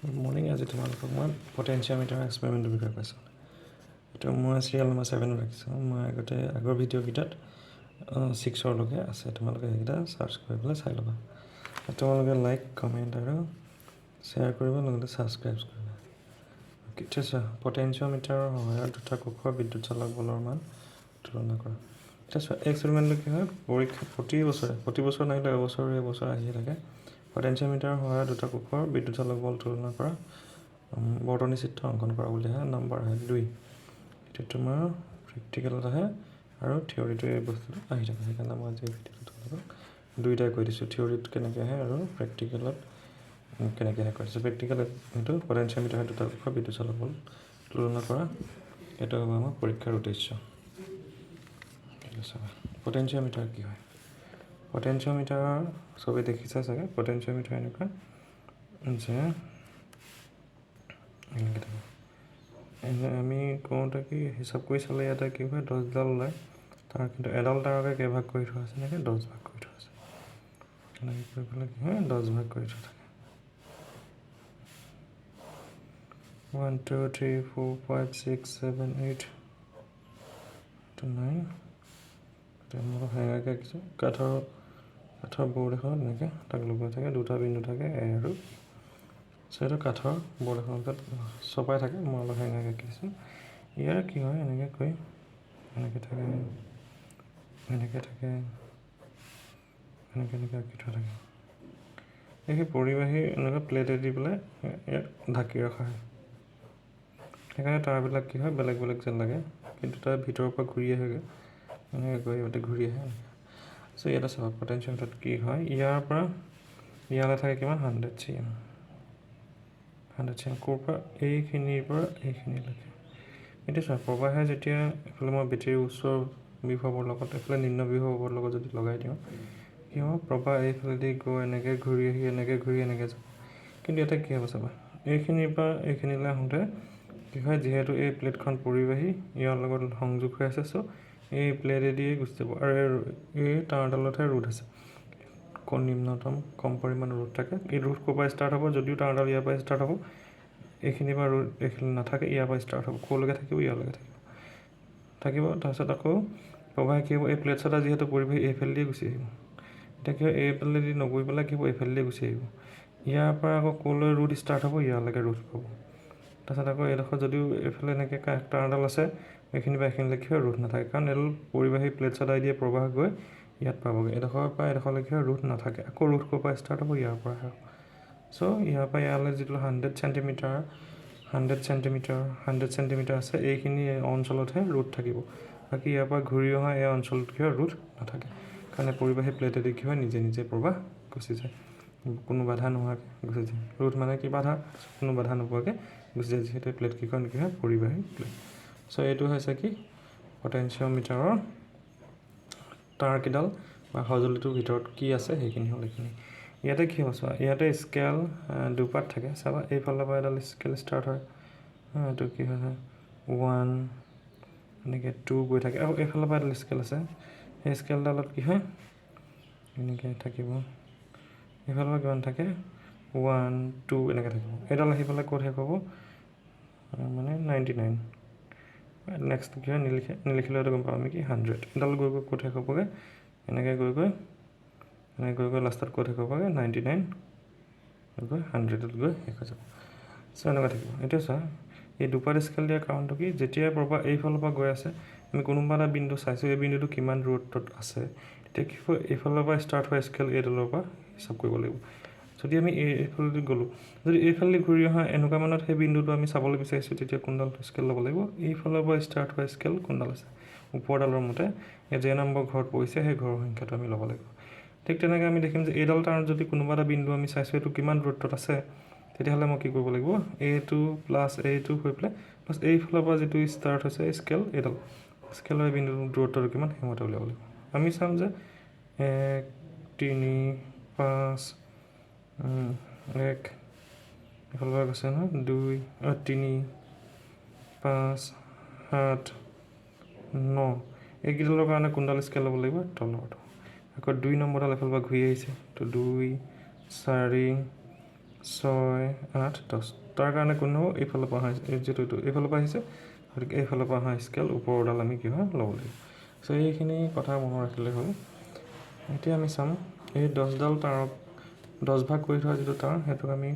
Good morning. আজি তোমালোকক মই পটেনচিয়মিটাৰ এক্সপেৰিমেণ্টৰ বিষয়ে কৈছোঁ। এইটো মই চিৰিয়েল নম্বৰ 7 ৰাখিছোঁ। মই আগৰ ভিডিঅ'কেইটাত 6লৈকে আছে। তোমালোকে সেইকেইটা চাৰ্চ কৰি পেলাই চাই ল'বা। তোমালোকে লাইক, কমেণ্ট আৰু শ্বেয়াৰ কৰিব, লগতে ছাবস্ক্ৰাইব কৰিবা। ঠিক আছে। পটেনচিয়মিটাৰৰ সহায়ত দুটা কোষৰ বিদ্যুৎ চালক বলৰ মান তুলনা কৰা। ঠিক আছে। এক্সপেৰিমেণ্টটো কি হয়, পৰীক্ষা প্ৰতি বছৰ নাহিলে এবছৰ আহিয়ে থাকে। পটেনচিয়মিটাৰৰ সহায়ত দুটা কোষৰ বিদ্যুৎ চালক বল তুলনা কৰা, বৰ্তনী চিত্ৰ অংকন কৰা বুলি আহে। নম্বৰ আহে 2। এইটো তোমাৰ প্ৰেক্টিকেলত আহে আৰু থিয়ৰিটো এই বস্তুটো আহি থাকে। সেইকাৰণে মই আজি ভিডিঅ'টো তোমালোকক দুয়োটাই কৈ দিছোঁ, থিয়ৰিত কেনেকৈ আহে আৰু প্ৰেক্টিকেলত কেনেকৈ আহে কৈ দিছোঁ। প্ৰেক্টিকেলত সেইটো পটেনচিয়মিটাৰ দুটা কোষৰ বিদ্যুৎ চালক বল তুলনা কৰা, এইটো হ'ব আমাৰ পৰীক্ষাৰ উদ্দেশ্য। ঠিক আছে। পটেনচিয়মিটাৰ কি হয়? পটেনচিয়মিটাৰ চবেই দেখিছা চাগে। পটেনচিয়মিটাৰ এনেকুৱা যে এনেকৈ থাকে। আমি কওঁতে কি হিচাপ কৰি চালে ইয়াতে কি হয়, 10ডাল ওলায়। তাৰ কিন্তু এডাল তাৰকে কেইভাগ কৰি থোৱা আছে, এনেকৈ 10 ভাগ কৰি থোৱা আছে। এনেকৈ কৰি পেলাই কি হয়, 10 ভাগ কৰি থোৱা থাকে। 1 2 3 4 5 6 7 8 9 মই হেঙাকৈ আঁকিছোঁ। কাঠৰ বৰ্ড এখন এনেকৈ তাক লগোৱা থাকে, দুটা বিন্দু থাকে এ আৰু ই। সেইটো কাঠৰ বৰ্ড এখনত চপাই থাকে। মই অলপ হেঙাকৈ আঁকি দিছোঁ। ইয়াৰ কি হয়, এনেকৈ কৈ এনেকৈ থাকে, এনেকৈ আঁকি থোৱা থাকে। সেই পৰিবাহী এনেকৈ প্লেটে দি পেলাই ইয়াক ঢাকি ৰখা হয়। সেইকাৰণে তাৰবিলাক কি হয়, বেলেগ বেলেগ যেন লাগে, কিন্তু তাৰ ভিতৰৰ পৰা ঘূৰি আহেগৈ, এনেকৈ গৈ ইয়াতে ঘূৰি আহে। চ' ইয়াতে চাবা পটেনচিয়মিটাৰত কি হয়, ইয়াৰ পৰা ইয়ালৈ থাকে কিমান, 100 cm। 100 cm ক'ৰ পৰা, এইখিনিৰ পৰা এইখিনিলৈকে। এতিয়া চোৱা, প্ৰবাহে যেতিয়া এইফালে মই বেটেৰীৰ উচ্চ বিভৱৰ লগত এইফালে নিম্ন বিভৱৰ লগত যদি লগাই দিওঁ, কি হ'ব, প্ৰবাহ এইফালেদি গৈ এনেকৈ ঘূৰি আহি এনেকৈ যাব। কিন্তু ইয়াতে কি হ'ব চাবা, এইখিনিৰ পৰা এইখিনিলৈ আহোঁতে কি হয়, যিহেতু এই প্লেটখন পৰিবাহী, ইয়াৰ লগত সংযোগ হৈ আছে, চ' এই প্লেটেদিয়ে গুচি যাব। আৰু এই তাঁৰডালতহে ৰোধ আছে, নিম্নতম কম পৰিমাণৰ ৰোধ থাকে। এই ৰোধ ক'ৰ পৰা ষ্টাৰ্ট হ'ব, যদিও তাঁৰডাল ইয়াৰ পৰা ষ্টাৰ্ট হ'ব, এইখিনিৰ পৰা ৰোধ এইখিনি নাথাকে, ইয়াৰ পৰা ষ্টাৰ্ট হ'ব, ক'লৈকে থাকিব, ইয়ালৈকে থাকিব। তাৰপিছত আকৌ প্ৰবাহে কি হ'ব, এই প্লেট চাটা যিহেতু পৰিবাহী, এইফালেদিয়ে গুচি আহিব। এতিয়া কি হয়, এইফালেদি নগৈ পেলাই কি হ'ব, এইফালেদিয়ে গুচি আহিব। ইয়াৰ পৰা আকৌ ক'লৈ ৰোধ ষ্টাৰ্ট হ'ব, ইয়ালৈকে ৰোধ পাব। তাৰপিছত আকৌ এইডোখৰ যদিও এইফালে এনেকৈ তাঁৰডাল আছে, এইখিনিৰ পৰা এইখিনিলৈ কি হয়, ৰোধ নাথাকে, কাৰণ এডাল পৰিবাহী প্লেট চাটাই দিয়ে প্ৰবাহ গৈ ইয়াত পাবগৈ। এডোখৰৰ পৰা এডোখৰলৈকে হয় ৰোধ নাথাকে। আকৌ ৰোধ ক'ৰ পৰা ষ্টাৰ্ট হ'ব, ইয়াৰ পৰা হ'ব। চ' ইয়াৰ পৰা ইয়ালৈ যিটো 100 চেণ্টিমিটাৰ আছে, এইখিনি অঞ্চলতহে ৰোধ থাকিব। বাকী ইয়াৰ পৰা ঘূৰি অহা এই অঞ্চলত কি হয়, ৰোধ নাথাকে। কাৰণ পৰিবাহী প্লেটেদি কি হয়, নিজে প্ৰবাহ গুচি যায়, কোনো বাধা নোহোৱাকৈ গুচি যায়। ৰোধ মানে কি, বাধা, কোনো বাধা নোপোৱাকৈ গুচি যায়, যিহেতু প্লেটকেইখন কি হয়, পৰিবাহী প্লেট। চ' এইটো হৈছে কি, পটেনচিয়মিটাৰৰ তাঁৰকেইডাল বা সঁজুলিটোৰ ভিতৰত কি আছে, সেইখিনি হ'ল এইখিনি। ইয়াতে কি হ'ব চোৱা, ইয়াতে স্কেল দুপাত থাকে। চাবা, এইফালৰ পৰা এডাল স্কেল ষ্টাৰ্ট হয়, এইটো কি হয়, 1 এনেকৈ 2 গৈ থাকে। আৰু এইফালৰ পৰা এডাল স্কেল আছে, সেই স্কেলডালত কি হয়, এনেকৈ থাকিব। এইফালৰ পৰা কিমান থাকে, 1 2 এনেকৈ থাকিব। এইডাল আহি পেলাই ক'ত শেষ হ'ব, মানে 99। নেক্সট কি হয়, নিলিখিলেও এইটো গম পাম আমি কি, 100। এডাল গৈ ক'ত শেষ হ'বগৈ, এনেকৈ গৈ লাষ্টত ক'ত শেষ হ'বগৈ, 99 গৈ 100ত গৈ শেষ হৈ যাব। চ' এনেকুৱা থাকিব। এতিয়া চোৱা, এই দুপাত স্কেল দিয়াৰ কাৰণটো কি, যেতিয়াই প্ৰবাহ এইফালৰ পৰা গৈ আছে, আমি কোনোবা এটা বিন্দু চাইছোঁ, এই বিন্দুটো কিমান দূৰত্বত আছে, তেতিয়া কি হয়, এইফালৰ পৰা ষ্টাৰ্ট হোৱা স্কেল এইডালৰ পৰা হিচাপ কৰিব লাগিব। যদি আমি এইফালেদি গ'লোঁ, যদি এইফালেদি ঘূৰি অহা এনেকুৱা মানত সেই বিন্দুটো আমি চাবলৈ বিচাৰিছোঁ, তেতিয়া কোনডাল স্কেল ল'ব লাগিব, এইফালৰ পৰা ষ্টাৰ্ট হোৱা স্কেল কোনডাল আছে, ওপৰডালৰ মতে যে নম্বৰ ঘৰত পৰিছে, সেই ঘৰৰ সংখ্যাটো আমি ল'ব লাগিব। ঠিক তেনেকৈ আমি দেখিম যে এইডাল তাঁৰত যদি কোনোবা এটা বিন্দু আমি চাইছোঁ, এইটো কিমান দূৰত্বত আছে, তেতিয়াহ'লে মই কি কৰিব লাগিব, এইটো প্লাছ এইটো হৈ পেলাই প্লাছ এইফালৰ পৰা যিটো ষ্টাৰ্ট হৈছে স্কেল, এইডাল স্কেলৰ এই বিন্দুটোৰ দূৰত্বটো কিমান, সেইমতে উলিয়াব লাগিব। আমি চাম যে 1 3 5 1 এইফালৰ পৰা গৈছে নহয়, 2 3 5 7 9, এইকেইডালৰ কাৰণে কোনডাল স্কেল ল'ব লাগিব, তলৰটো। আকৌ 2 নম্বৰডাল এফালৰ পৰা ঘূৰি আহিছে, তো 2 4 6, 8, 10 তাৰ কাৰণে কোন হ'ব এইফালৰ পৰা অহা যিটো এইফালৰ পৰা আহিছে গতিকে এইফালৰ পৰা অহা স্কেল ওপৰডাল আমি কি হয় ল'ব লাগিব চ' এইখিনি কথা মনত ৰাখিলে হ'ল এতিয়া আমি চাম এই 10ডাল তাৰক 10 ভাগ কৰি থোৱা যিটো তাঁৰ সেইটোক আমি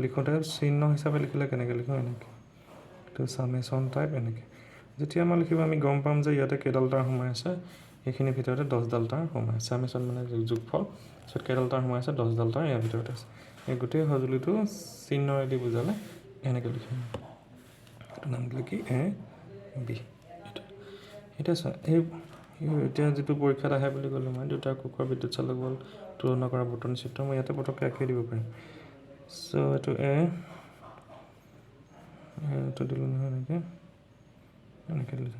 লিখোঁতে চিহ্ন হিচাপে লিখিলে কেনেকৈ লিখোঁ এনেকৈ এইটো চামেশ্যন টাইপ এনেকৈ যেতিয়া মই লিখিব আমি গম পাম যে ইয়াতে কেইডাল তাঁৰ সোমাই আছে এইখিনিৰ ভিতৰতে 10ডাল তাঁৰ সোমাই আছে চামেশ্যন মানে যোগফল পিছত কেইডাল তাঁৰ সোমাই আছে 10ডাল তাঁৰ ইয়াৰ ভিতৰতে আছে এই গোটেই সঁজুলিটো চিহ্নৰেদি বুজালে এনেকৈ লিখিম এইটো নাম দিলে কি A B এতিয়া চোৱা এতিয়া যিটো পৰীক্ষাত আহে বুলি ক'লোঁ মই দুটা কোষৰ বিদ্যুৎ চালক বল তুলনা কৰা বৰ্তনী চিত্ৰ মই ইয়াতে পটককৈ আঁকি দিব পাৰিম চ' এইটো এইটো দিলোঁ নহয় এনেকৈ দিলোঁ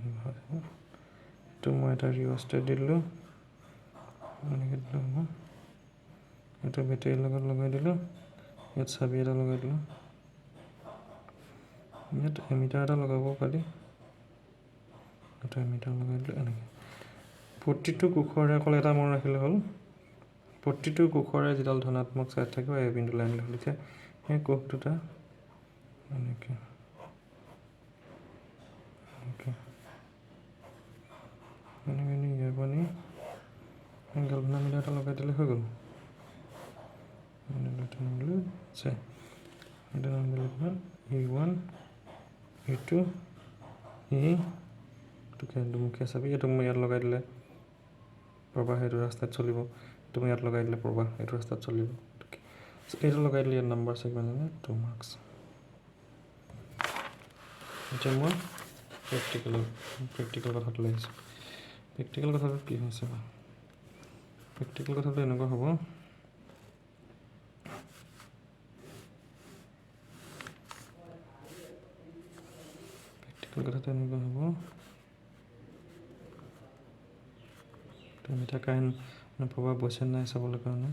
এইটো মই এটা ৰিঅ'ষ্টেট দিলোঁ এনেকৈ দিলোঁ হ'ব এইটো বেটেৰীৰ লগত লগাই দিলোঁ ইয়াত চাবি এটা লগাই দিলোঁ ইয়াত এমিটাৰ এটা লগাব পাৰি এটা এমিটাৰ লগাই দিলোঁ এনেকৈ প্ৰতিটো কোষৰে অকল এটা মনত ৰাখিলে হ'ল প্ৰতিটো কোষৰে যিডাল ধনাত্মক চাইড থাকিব এই বিন্দুলৈ আনিলে হ'ল এতিয়া সেই কোষ দুটা এনেকৈ ইয়াৰ পৰা নি গালভানোমিটাৰ এটা লগাই দিলে হৈ গ'ল E1 E2 দুমুখীয়া চাবি এইটো মই ইয়াত লগাই দিলে প্ৰবাহ এইটো ৰাস্তাত চলিব এইটো মই ইয়াত লগাই দিলে প্ৰবাহ এইটো ৰাস্তাত চলিব এইটো লগাই দিলে ইয়াত নাম্বাৰ চেগমেণ্ট 2 মাৰ্কছ এতিয়া মই প্ৰেক্টিকেল কথাটো লাগিছোঁ প্ৰেক্টিকেল কথাটো কি হৈছে বা প্ৰেক্টিকেল কথাটো এনেকুৱা হ'ব কথাটো এনেকুৱা হ'ব মিটাৰ কাৰেণ্ট প্ৰভাৱ বৈছে নাই চাবলৈ কাৰণে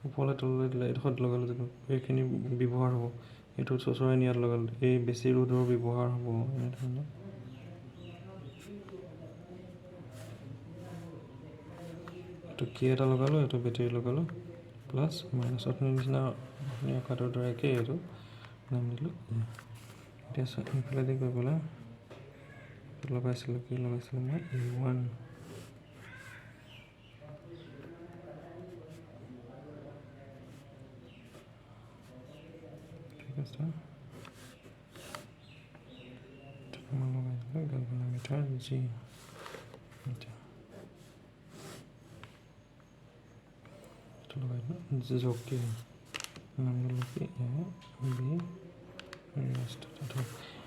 ওপৰলৈ তললৈ দিলে এইডোখৰত লগালোঁ যিটো এইখিনি ব্যৱহাৰ হ'ব এইটো চচৰাই নিয়াত লগালোঁ এই বেছি ৰ'দৰ ব্যৱহাৰ হ'ব এনেধৰণে এইটো কি এটা লগালোঁ এইটো বেটেৰী লগালোঁ প্লাছ মাইনাছ অথনিৰ নিচিনা আকাৰৰ দৰে একেই এইটো নাম দিলোঁ এতিয়া এইফালেদি গৈ পেলাই লগাইছিলোঁ কি লগাইছিলোঁ মই E1 ঠিক আছে মই লগাইছিলোঁ গালভানোমিটাৰ G লগাই দিলোঁ জকি নাম দিলোঁ কি A B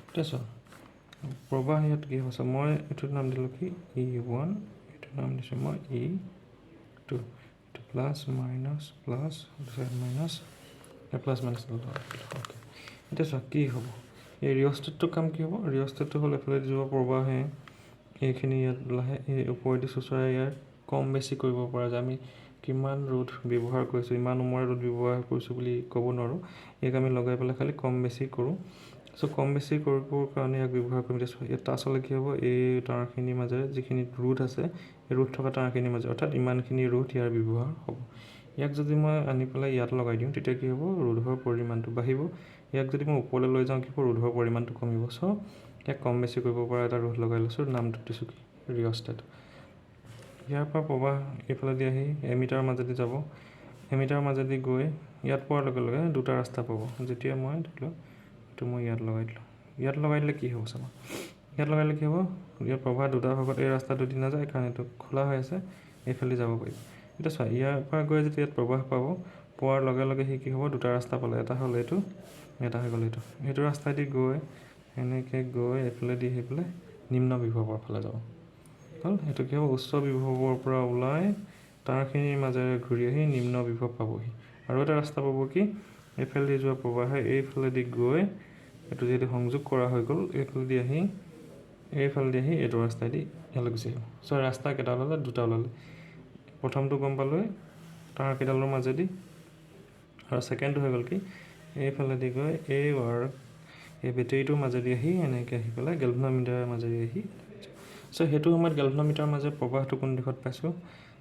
এতিয়া চোৱা প্ৰবাহ ইয়াত কি হ'ব মই এইটোৰ নাম দিলোঁ কি E1 এইটোৰ নাম দিছোঁ মই E2 এইটো plus minus plus minus plus minus এতিয়া চোৱা কি হ'ব এই ৰিঅ'ষ্টেটটোৰ কাম কি হ'ব ৰিঅ'ষ্টেটটো হ'ল এফালে যোৱা প্ৰবাহে এইখিনি ইয়াত লাহে এই ওপৰেদি চোঁচৰাই ইয়াৰ কম বেছি কৰিব পৰা যায় আমি কিমান ৰ'দ ব্যৱহাৰ কৰিছোঁ ইমান উমৰ ৰ'দ ব্যৱহাৰ কৰিছোঁ বুলি ক'ব নোৱাৰোঁ ইয়াক আমি লগাই পেলাই খালি কম বেছি কৰোঁ চ' কম বেছি কৰিবৰ কাৰণে ইয়াক ব্যৱহাৰ কৰিম ইয়াত টাচ হ'লে কি হ'ব এই তাঁৰখিনিৰ মাজেৰে যিখিনি ৰোধ আছে এই ৰোধ থকা তাঁৰখিনিৰ মাজে অৰ্থাৎ ইমানখিনি ৰোধ ইয়াৰ ব্যৱহাৰ হ'ব ইয়াক যদি মই আনি পেলাই ইয়াত লগাই দিওঁ তেতিয়া কি হ'ব ৰোধৰ পৰিমাণটো বাঢ়িব ইয়াক যদি মই ওপৰলৈ লৈ যাওঁ কি হ'ব ৰোধৰ পৰিমাণটো কমিব চ' ইয়াক কম বেছি কৰিব পৰা এটা ৰোধ লগাই লৈছোঁ নামটো দিছোঁ কি ৰিঅ'ষ্টেট ইয়াৰ পৰা প্ৰবাহ এইফালেদি আহি এমিটাৰৰ মাজেদি যাব এমিটাৰৰ মাজেদি গৈ ইয়াত পোৱাৰ লগে লগে দুটা ৰাস্তা পাব যেতিয়া মই ধৰি লওক এইটো মই ইয়াত লগাই দিলোঁ ইয়াত লগাই দিলে কি হ'ব চাব ইয়াত লগাই দিলে কি হ'ব ইয়াৰ প্ৰবাহ দুটা ভাগত এই ৰাস্তাটো দি নাযায় কাৰণ এইটো খোলা হৈ আছে এইফালে যাব পাৰিব এতিয়া চোৱা ইয়াৰ পৰা গৈ যেতিয়া ইয়াত প্ৰবাহ পাব পোৱাৰ লগে লগে সি কি হ'ব দুটা ৰাস্তা পালে এটা হ'ল এইটো এটা হৈ গ'ল এইটো ৰাস্তাইদি গৈ এনেকৈ গৈ এইফালেদি আহি পেলাই নিম্ন বিভৱৰ ফালে যাব হ'ল সেইটো কি হ'ব উচ্চ বিভৱৰ পৰা ওলাই তাঁৰখিনিৰ মাজেৰে ঘূৰি আহি নিম্ন বিভৱ পাবহি আৰু এটা ৰাস্তা পাব কি এইফালেদি যোৱা প্ৰবাহে এইফালেদি গৈ এইটো যিহেতু সংযোগ কৰা হৈ গ'ল এইফালেদি আহি এইটো ৰাস্তাইদি ইয়ালৈ গুচি আহিব চ' ৰাস্তা কেইটা ওলালে দুটা ওলালে প্ৰথমটো গম পালোঁৱে তাঁৰকেইডালৰ মাজেদি আৰু ছেকেণ্ডটো হৈ গ'ল কি এইফালেদি গৈ এই বেটেৰীটোৰ মাজেদি আহি এনেকৈ আহি পেলাই গেলভানোমিটাৰৰ মাজেদি আহি সো সেইটো সময়ত গেলভানোমিটাৰৰ মাজে প্ৰবাহটো কোন দিশত পাইছোঁ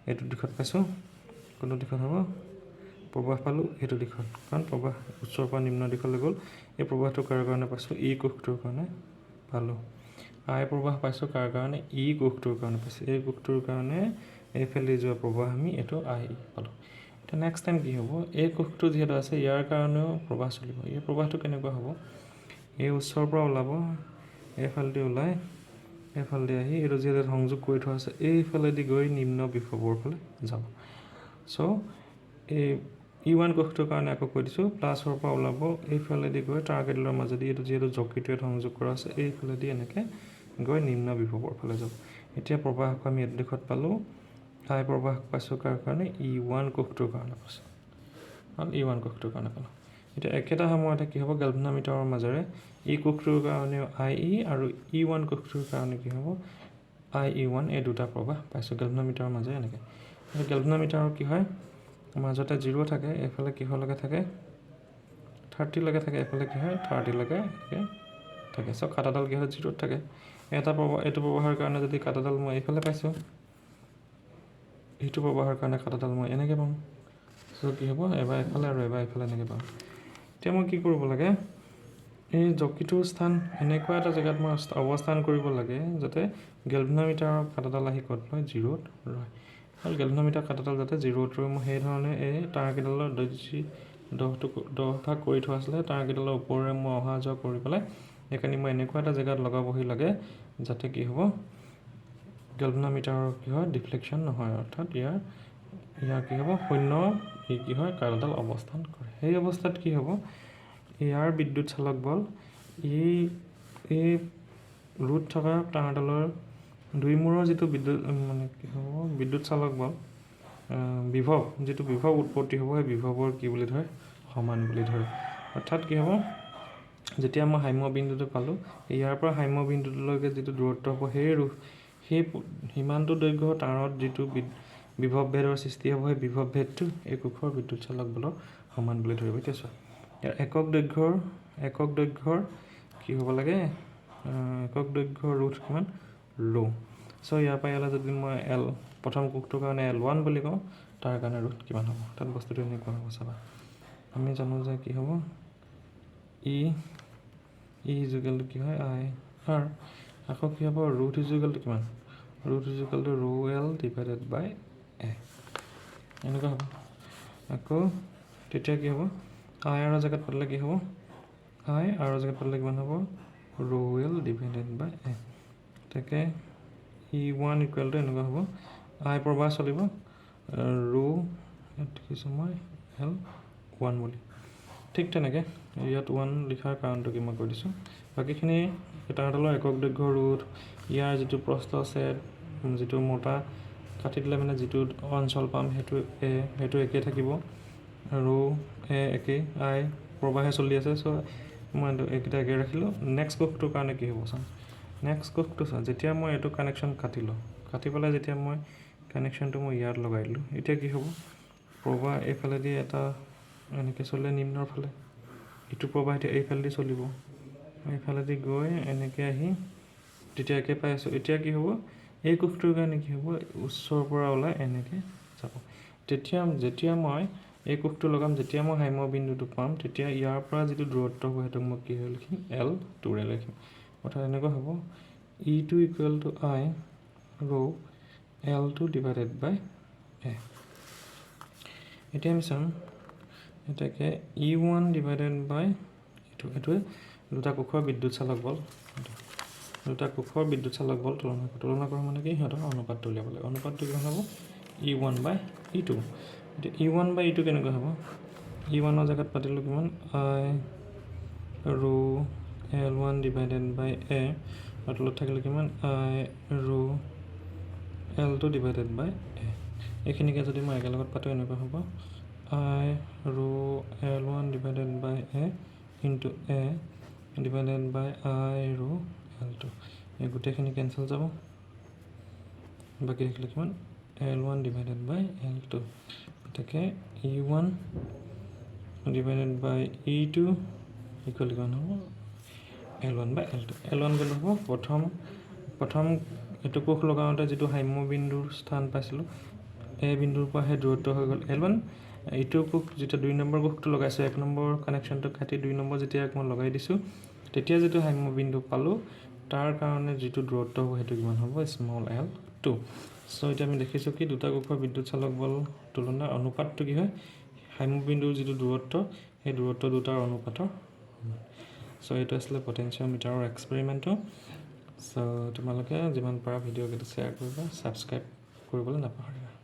এইটো দিশত পাইছোঁ কোনটো দিশত হ'ব প্ৰবাহ পালোঁ এইটো দিশত কাৰণ প্ৰবাহ উচ্চৰ পৰা নিম্ন দিশলৈ গ'ল এই প্ৰবাহটো কাৰ কাৰণে পাইছোঁ ই কোষটোৰ কাৰণে পালোঁ আই প্ৰবাহ পাইছোঁ কাৰ কাৰণে ই কোষটোৰ কাৰণে পাইছোঁ এই কোষটোৰ কাৰণে এইফালে যোৱা প্ৰবাহ আমি এইটো আই পালোঁ এতিয়া নেক্সট টাইম কি হ'ব এই কোষটো যিহেতু আছে ইয়াৰ কাৰণেও প্ৰবাহ চলিব এই প্ৰবাহটো কেনেকুৱা হ'ব এই উচ্চৰ পৰা ওলাব এইফালেদি ওলাই এইফালেদি আহি এইটো যিহেতু সংযোগ কৰি থোৱা আছে এইফালেদি গৈ নিম্ন বিভৱৰ ফালে যাব চ' এই E1 কোষটোৰ কাৰণে আকৌ কৈ দিছোঁ প্লাছৰ পৰা ওলাব এইফালেদি গৈ টাৰ্গেটৰ মাজেদি এইটো যিহেতু জকিটোৱে সংযোগ কৰা আছে এইফালেদি এনেকৈ গৈ নিম্ন বিভৱৰ ফালে যাব এতিয়া প্ৰবাহক আমি এইটো দিশত পালোঁ আই প্ৰবাহ পাইছোঁ কাৰ কাৰণে E1 কোষটোৰ কাৰণে পাইছোঁ আৰু E1 কোষটোৰ কাৰণে পালোঁ এতিয়া একেটা সময়তে কি হ'ব গেলভানোমিটাৰৰ মাজেৰে ই কোষটোৰ কাৰণেও আই ই আৰু E1 কোষটোৰ কাৰণে কি হ'ব আই E1 এই দুটা প্ৰবাহ পাইছোঁ গেলভানোমিটাৰৰ মাজেৰে এনেকৈ গেলভানোমিটাৰৰ কি হয় মাজতে 0 থাকে এইফালে কিহলৈকে থাকে 30 লৈকে থাকে এইফালে কি হয় 30 লৈকে থাকে চ' কাটাডাল কি হয় 0 থাকে এটা প্ৰবাহ এইটো প্ৰবাহৰ কাৰণে যদি কাটাডাল মই এইফালে পাইছোঁ এইটো প্ৰবাহৰ কাৰণে কাটাডাল মই এনেকৈ পাম চ' কি হ'ব এবাৰ এইফালে আৰু এবাৰ এইফালে এনেকৈ পাম এতিয়া মই কি কৰিব লাগে এই জকিটোৰ স্থান এনেকুৱা এটা জেগাত মই অৱস্থান কৰিব লাগে যাতে গেলভানোমিটাৰৰ কাটাডাল আহি ক'ত লয় 0ত ৰয় আৰু গেলভানোমিটাৰ কাটাডাল যাতে 0ত ৰয় মই সেইধৰণে এই টাৰকেইডালৰ 10 ভাগ কৰি থোৱা আছিলে টাৰকেইডালৰ ওপৰেৰে মই অহা যোৱা কৰি পেলাই সেইকাৰণে মই এনেকুৱা এটা জেগাত লগাবহি লাগে যাতে কি হ'ব গেলভানোমিটাৰৰ কি হয় ডিফ্লেকশ্যন নহয় অৰ্থাৎ ইয়াৰ কি হ'ব শূন্য ই কি হয় কাটাডাল অৱস্থান কৰে সেই অৱস্থাত কি হ'ব ইয়াৰ বিদ্যুৎ চালক বল এই ৰুট থকা তাঁৰডালৰ দুই মূৰৰ যিটো বিদ্যুৎ মানে কি হ'ব বিদ্যুৎ চালক বল বিভৱ যিটো বিভৱ উৎপত্তি হ'ব সেই বিভৱৰ কি বুলি ধৰে সমান বুলি ধৰে অৰ্থাৎ কি হ'ব যেতিয়া মই সাম্য বিন্দুটো পালোঁ ইয়াৰ পৰা সাম্য বিন্দুটোলৈকে যিটো দূৰত্ব হ'ব সেই সিমানটো দৈৰ্ঘ্য তাঁৰত যিটো বিভৱ ভেদৰ সৃষ্টি হ'ব সেই বিভৱ ভেদটো এই কোষৰ বিদ্যুৎ চালক বলৰ সমান বুলি ধৰিব এতিয়া চোৱা ইয়াৰ একক দৈৰ্ঘ্যৰ কি হ'ব লাগে একক দৈৰ্ঘ্যৰ ৰুট কিমান ল' চ' ইয়াৰ পৰা ইয়ালৈ যদি মই প্ৰথম কোষটোৰ কাৰণে L1 বুলি কওঁ তাৰ কাৰণে ৰুট কিমান হ'ব তাত বস্তুটো এনেকুৱা হ'ব চাবা আমি জানো যে কি হ'ব ই ইজুকেলটো কি হয় আই আৰু আকৌ কি হ'ব ৰুট ইজুকেলটো কিমান ৰুট ইজুকেলটো ৰ' এল ডিভাইডেড বাই এ এনেকুৱা হ'ব আকৌ তেতিয়া কি হ'ব আই আৰু জেগাত পাতিলে কি হ'ব আই আৰু জেগাত পাতিলে কিমান হ'ব ৰ' এল ডিভাইডেড বাই এ তাকে E1 ইকুৱেলটো এনেকুৱা হ'ব আই প্ৰবাহ চলিব ৰ' ইয়াত দেখিছোঁ মই L1 বুলি ঠিক তেনেকৈ ইয়াত 1 লিখাৰ কাৰণটো কি মই কৈ দিছোঁ বাকীখিনি তাঁৰডালৰ একক দৈৰ্ঘ্য ৰুট ইয়াৰ যিটো প্ৰস্থ আছে যিটো মোটা কাটি দিলে মানে যিটো অঞ্চল পাম সেইটো একেই থাকিব আৰু একেই আই প্ৰবাহে চলি আছে চ' মই এইকেইটা একেই ৰাখিলোঁ নেক্সট কোষটোৰ কাৰণে কি হ'ব চাওঁ নেক্সট কোষটো চাওঁ যেতিয়া মই এইটো কানেকশ্যন কাটি পেলাই যেতিয়া মই কানেকশ্যনটো মই ইয়াত লগাই দিলোঁ এতিয়া কি হ'ব প্ৰবাহ এইফালেদি এটা এনেকৈ চলে নিম্নৰ ফালে ইটো প্ৰবাহ এতিয়া এইফালেদি চলিব এইফালেদি গৈ এনেকৈ আহি তেতিয়া একে পাই আছোঁ এতিয়া কি হ'ব এই কোষটোৰ কাৰণে কি হ'ব উচ্চৰ পৰা ওলাই এনেকৈ যাব যেতিয়া মই এই কোষটো লগাম যেতিয়া মই সাম্য বিন্দুটো পাম তেতিয়া ইয়াৰ পৰা যিটো দূৰত্ব হ'ব সেইটোক মই কি হৈ লিখিম L2 লিখিম অৰ্থাৎ এনেকুৱা হ'ব E2 ইকুৱেল টু আই ৰ' L2 ডিভাইডেড বাই এ এতিয়া আমি চাম এটাকে E1 ডিভাইডেড বাই এইটোৱে দুটা কোষৰ বিদ্যুৎ চালক বল তুলনা কৰা মানে কি সিহঁতৰ অনুপাতটো উলিয়াব লাগে অনুপাতটো কিমান হ'ব E1 বাই E2 এতিয়া E1 বাই E2 কেনেকুৱা হ'ব E1ৰ জেগাত পাতিলোঁ কিমান আই ৰ' L1 ডিভাইডেড বাই এ আৰু তলত থাকিলে কিমান আই ৰ' L2 ডিভাইডেড বাই এ এইখিনিকে যদি মই একেলগত পাতোঁ এনেকুৱা হ'ব আই ৰ' L1 divided by A into a divided বাই আই ৰ' L2 এই গোটেইখিনি কেঞ্চেল যাব বাকী থাকিলে কিমান L1 ডিভাইডেড বাই L2 গতিকে E1 ডিভাইডেড বাই E2 ইকুৱেল কিমান হ'ব L1 বাই L2 L1 ভেলু হ'ব প্ৰথম এইটো কোষ লগাওঁতে যিটো সাম্য বিন্দুৰ স্থান পাইছিলোঁ এই বিন্দুৰ পৰা সেই দূৰত্ব হৈ গ'ল L1 এইটো কোষ যেতিয়া 2 নম্বৰ কোষটো লগাইছোঁ 1 নম্বৰ কানেকশ্যনটো কাটি 2 নম্বৰ যেতিয়া মই লগাই দিছোঁ তেতিয়া যিটো সাম্য বিন্দু পালোঁ তাৰ কাৰণে যিটো দূৰত্ব হ'ব সেইটো কিমান হ'ব স্মল l2 চ' এতিয়া আমি দেখিছোঁ কি দুটা কোষৰ বিদ্যুৎ চালক বল তুলনাৰ অনুপাতটো কি হয় সাম্য বিন্দুৰ যিটো দূৰত্ব সেই দূৰত্ব দুটাৰ অনুপাতৰ চ' এইটো আছিলে পটেনচিঅ'মিটাৰৰ এক্সপেৰিমেণ্টটো চ' তোমালোকে যিমান পাৰা ভিডিঅ'কেইটা শ্বেয়াৰ কৰিবা ছাবস্ক্ৰাইব কৰিবলৈ নাপাহৰিবা